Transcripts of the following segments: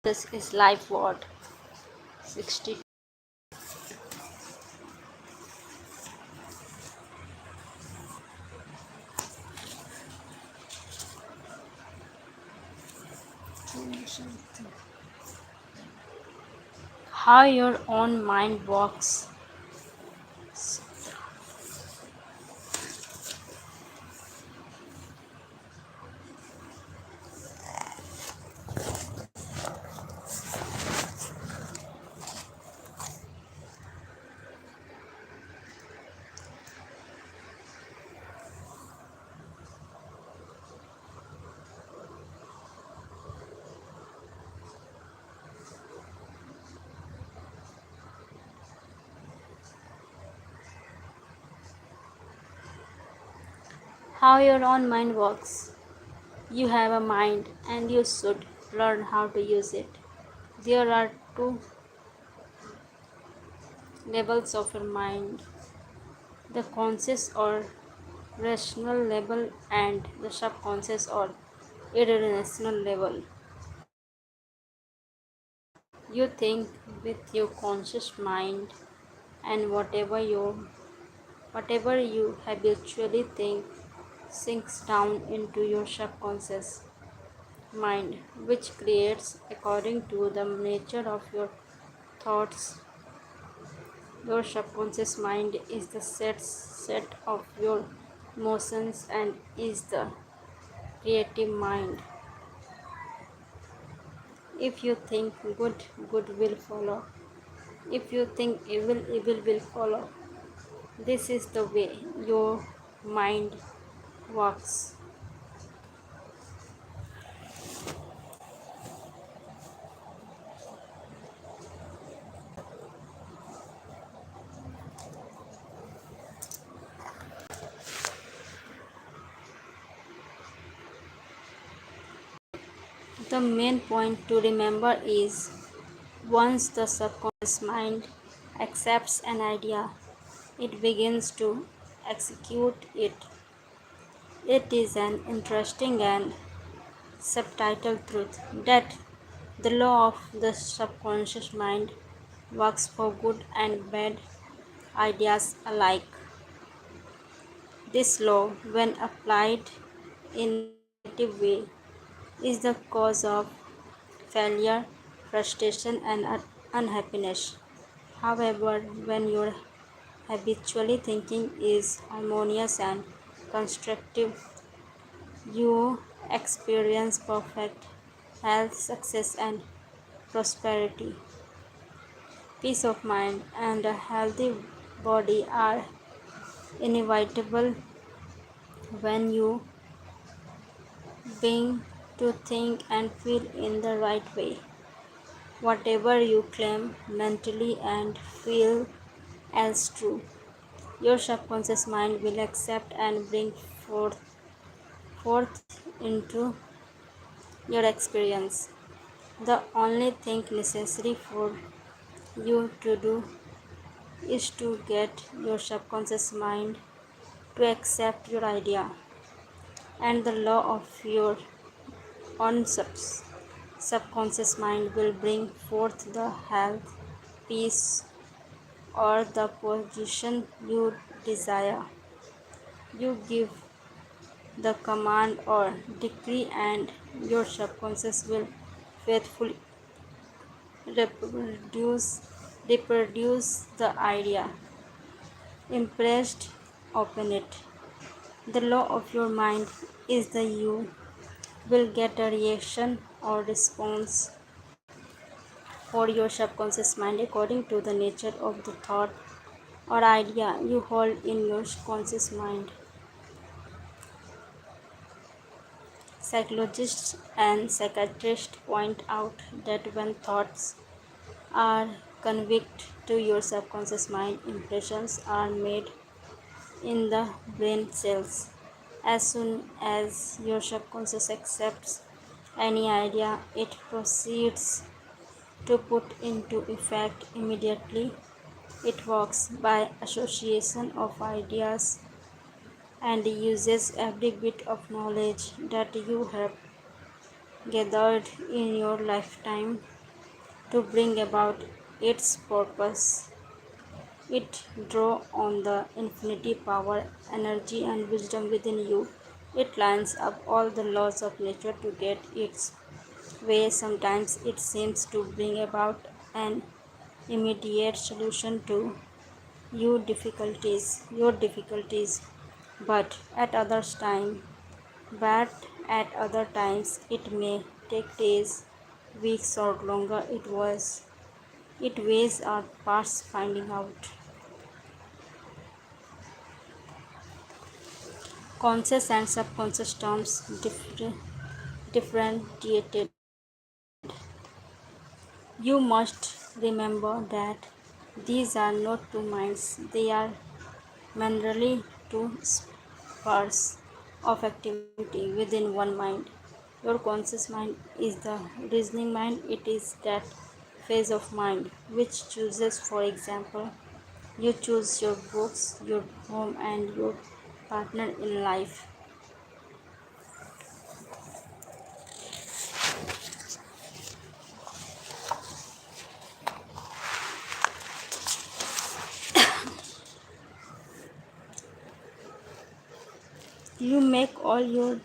This is life what 60. How your own mind works. How your own mind works. You have a mind and you should learn how to use it. There are two levels of your mind, the conscious or rational level and the subconscious or irrational level. You think with your conscious mind, and whatever you habitually think sinks down into your subconscious mind, which creates according to the nature of your thoughts. Your subconscious mind is the set of your emotions and is the creative mind. If you think good, good will follow. If you think evil, evil will follow. This is the way your mind works. The main point to remember is once the subconscious mind accepts an idea, it begins to execute it. It is an interesting and subtitle truth that the law of the subconscious mind works for good and bad ideas alike. This law, when applied in a negative way, is the cause of failure, frustration, and unhappiness. However, when your habitually thinking is harmonious and constructive, you experience perfect health, success, and prosperity. Peace of mind and a healthy body are inevitable when you begin to think and feel in the right way. Whatever you claim mentally and feel as true, your subconscious mind will accept and bring forth into your experience. The only thing necessary for you to do is to get your subconscious mind to accept your idea, and the law of your own subconscious mind will bring forth the health, peace, or the position you desire. You give the command or decree, and your subconscious will faithfully reproduce reproduce the idea impressed upon it. The law of your mind is that you will get a reaction or response for your subconscious mind according to the nature of the thought or idea you hold in your conscious mind. Psychologists and psychiatrists point out that when thoughts are conveyed to your subconscious mind, impressions are made in the brain cells. As soon as your subconscious accepts any idea, it proceeds to put into effect immediately. It works by association of ideas and uses every bit of knowledge that you have gathered in your lifetime to bring about its purpose. It draws on the infinity power, energy, and wisdom within you. It lines up all the laws of nature to get its way. Sometimes it seems to bring about an immediate solution to your difficulties, but at others time, but at other times it may take days, weeks, or longer. It weighs our past finding out. Conscious and subconscious terms differentiated. You must remember that these are not two minds, they are merely two spheres of activity within one mind. Your conscious mind is the reasoning mind, it is that phase of mind which chooses, for example, you choose your books, your home, and your partner in life. You make all your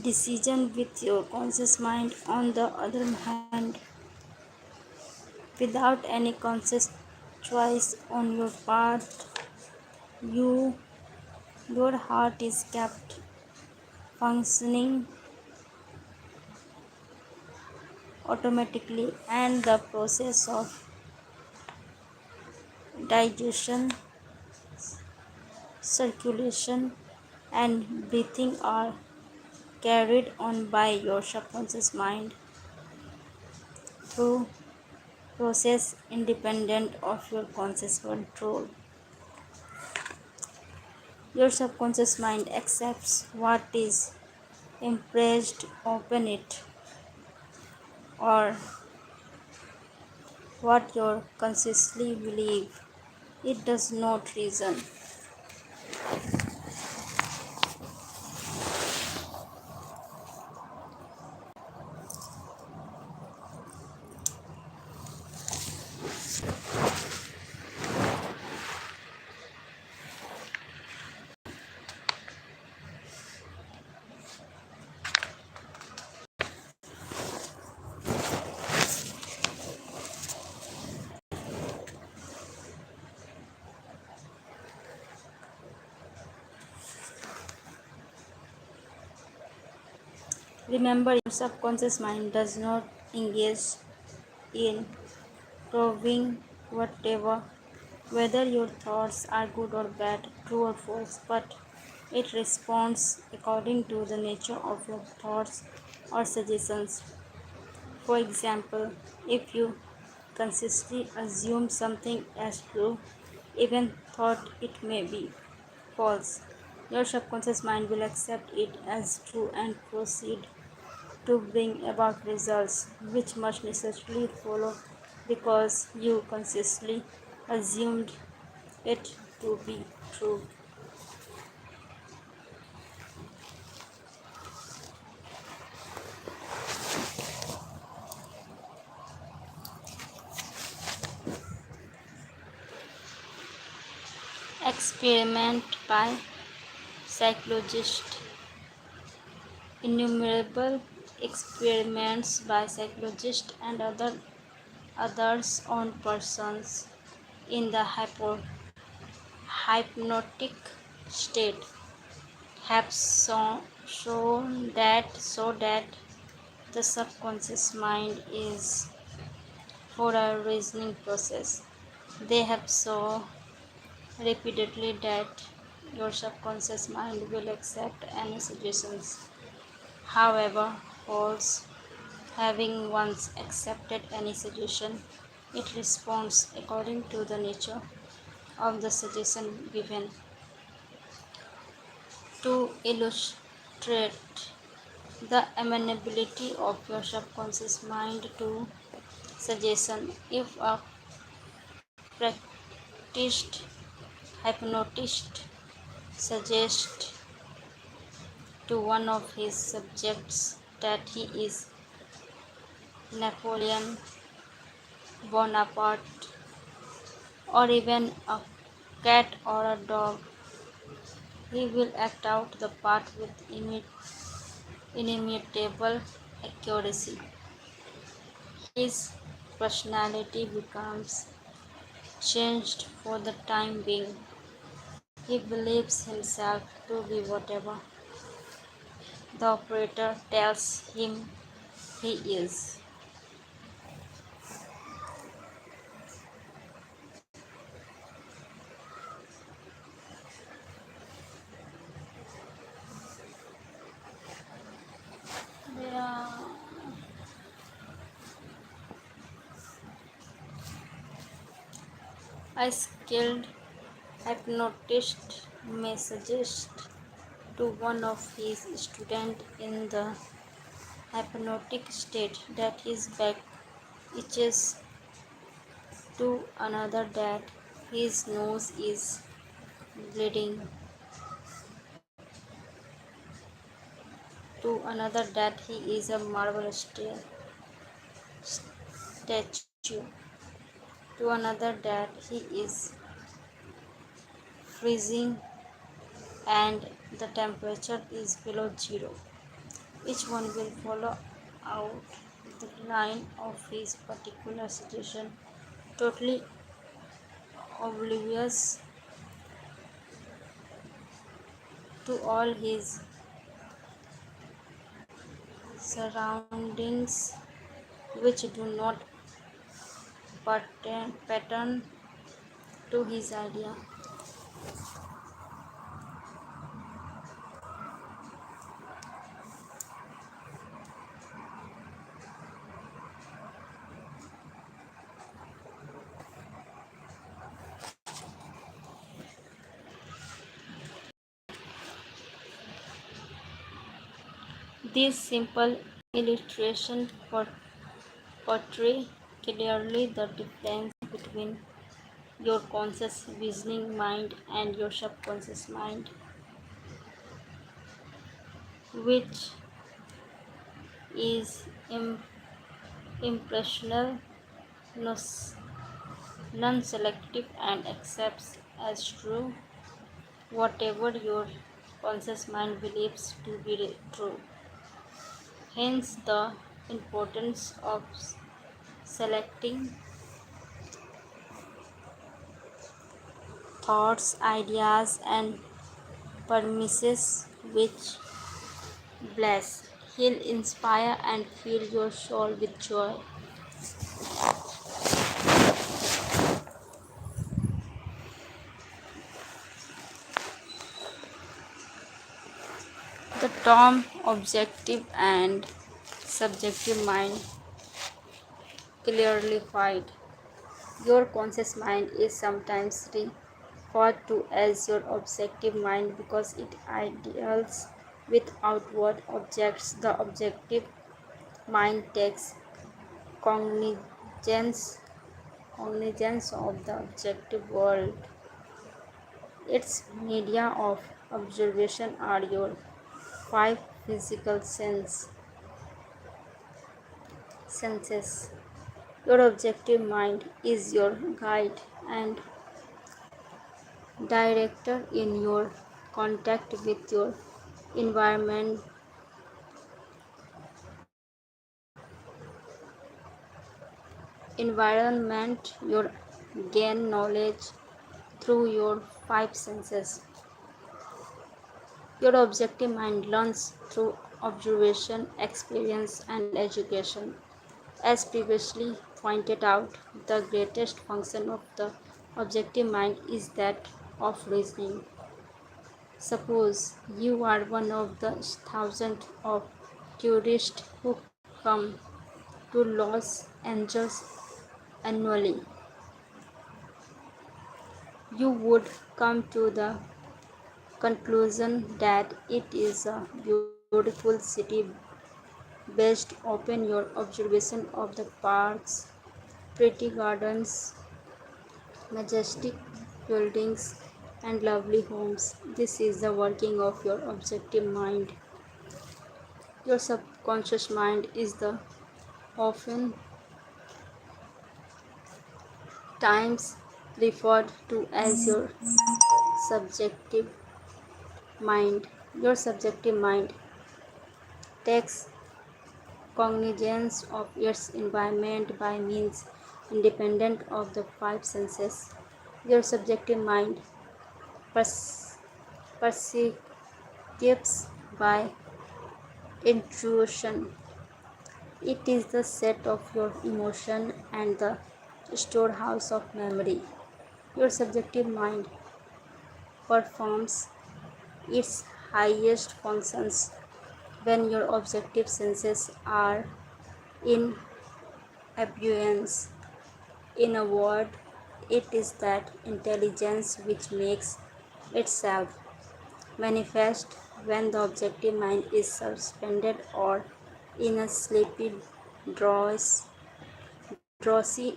decision with your conscious mind. On the other hand, without any conscious choice on your part, you your heart is kept functioning automatically, and the process of digestion, circulation, and breathing are carried on by your subconscious mind through process independent of your conscious control. Your subconscious mind accepts what is impressed upon it, or what you consciously believe. It does not reason. Remember, your subconscious mind does not engage in proving whatever, whether your thoughts are good or bad, true or false, but it responds according to the nature of your thoughts or suggestions. For example, if you consciously assume something as true, even thought it may be false, your subconscious mind will accept it as true and proceed to bring about results which must necessarily follow because you consciously assumed it to be true. Experiment by psychologists. Innumerable experiments by psychologists and others on persons in the hypnotic state have shown that the subconscious mind is for a reasoning process. They have so repeatedly that your subconscious mind will accept any suggestions, however false. Having once accepted any suggestion, it responds according to the nature of the suggestion given. To illustrate the amenability of your subconscious mind to suggestion, if a practiced hypnotist suggests to one of his subjects that he is Napoleon Bonaparte, or even a cat or a dog. He will act out the part with inimitable accuracy. His personality becomes changed for the time being. He believes himself to be whatever the operator tells him he is. Yeah. A skilled hypnotist may suggest to one of his students in the hypnotic state that his back itches, to another that his nose is bleeding, to another that he is a marble statue, to another that he is freezing and the temperature is below zero. Each one will follow out the line of his particular situation, totally oblivious to all his surroundings, which do not pattern to his idea. This simple illustration portray clearly the difference between your conscious visioning mind and your subconscious mind, which is impressional, non-selective, and accepts as true whatever your conscious mind believes to be true. Hence, the importance of selecting thoughts, ideas, and premises which bless, heal, inspire, and fill your soul with joy. The term objective and subjective mind clarified. Your conscious mind is sometimes referred to as your objective mind because it deals with outward objects. The objective mind takes cognizance, cognizance of the objective world. Its media of observation are your five physical senses. Your objective mind is your guide and director in your contact with your environment. Your gain knowledge through your five senses. Your objective mind learns through observation, experience, and education. As previously pointed out, the greatest function of the objective mind is that of reasoning. Suppose you are one of the thousands of tourists who come to Los Angeles annually. You would come to the conclusion that it is a beautiful city based upon your observation of the parks, pretty gardens, majestic buildings, and lovely homes. This is the working of your objective mind. Your subconscious mind is the often times referred to as subjective mind. Your subjective mind takes cognizance of its environment by means independent of the five senses. Your subjective mind perceives by intuition. It is the set of your emotion and the storehouse of memory. Your subjective mind performs its highest functions when your objective senses are in abeyance. In a word, it is that intelligence which makes itself manifest when the objective mind is suspended or in a sleepy, drowsy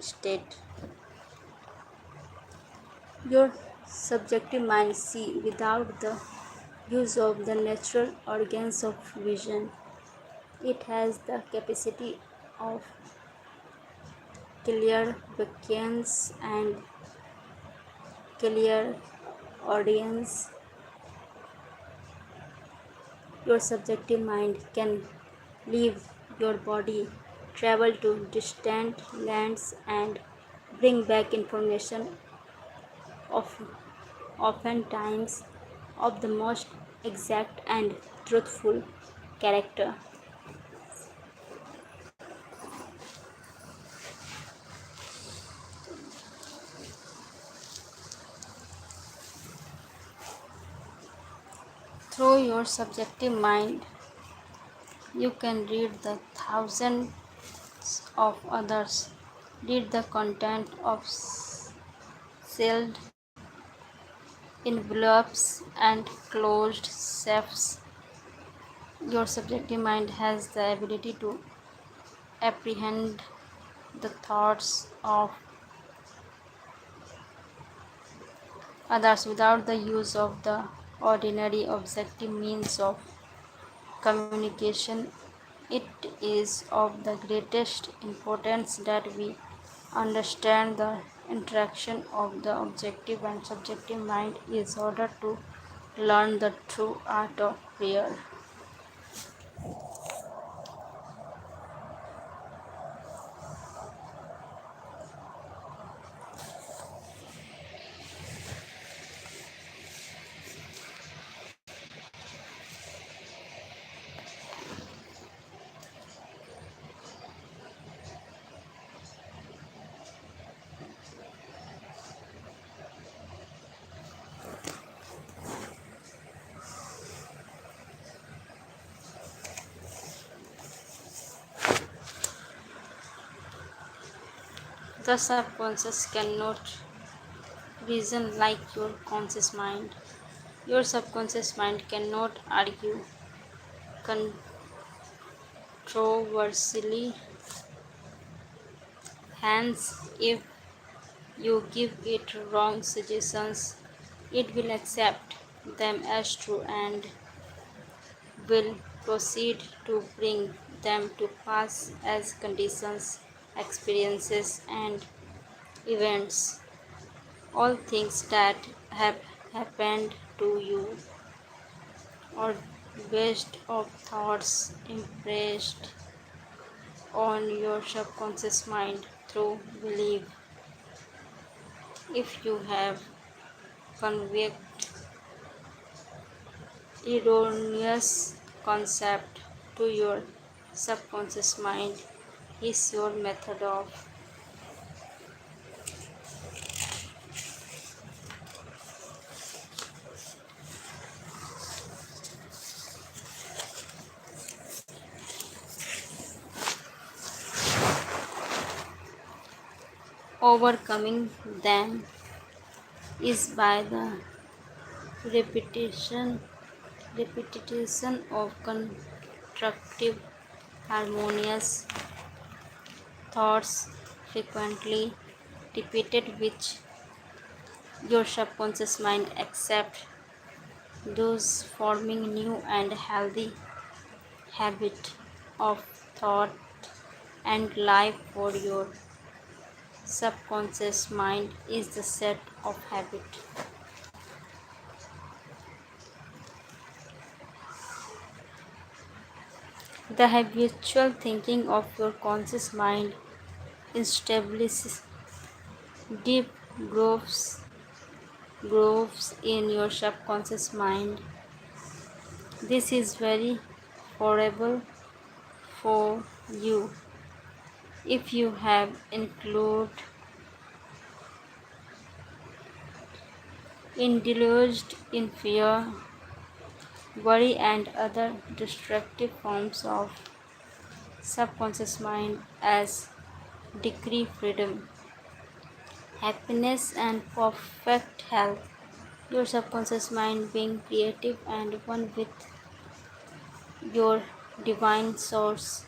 state. Your subjective mind sees without the use of the natural organs of vision. It has the capacity of clear vacuums and clear audience. Your subjective mind can leave your body, travel to distant lands, and bring back information of oftentimes of the most exact and truthful character. Through your subjective mind, you can read the thousands of others, read the content of sealed envelopes and closed safes. Your subjective mind has the ability to apprehend the thoughts of others without the use of the ordinary objective means of communication. It is of the greatest importance that we understand the interaction of the objective and subjective mind in order to learn the true art of prayer. The subconscious cannot reason like your conscious mind. Your subconscious mind cannot argue controversially. Hence, if you give it wrong suggestions, it will accept them as true and will proceed to bring them to pass as conditions, experiences, and events. All things that have happened to you are based of thoughts impressed on your subconscious mind through belief. If you have conveyed erroneous concept to your subconscious mind, is your method of overcoming them is by the repetition repetition of constructive harmonious thoughts frequently repeated which your subconscious mind accepts those forming new and healthy habit of thought and life for your subconscious mind is the set of habit. The habitual thinking of your conscious mind establishes deep grooves in your subconscious mind. This is very favorable for you if you have indulged in fear, worry, and other destructive forms of subconscious mind as decree freedom, happiness, and perfect health. Your subconscious mind being creative and one with your divine source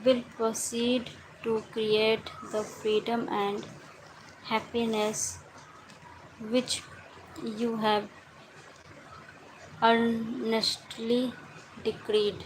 will proceed to create the freedom and happiness which you have earnestly decreed.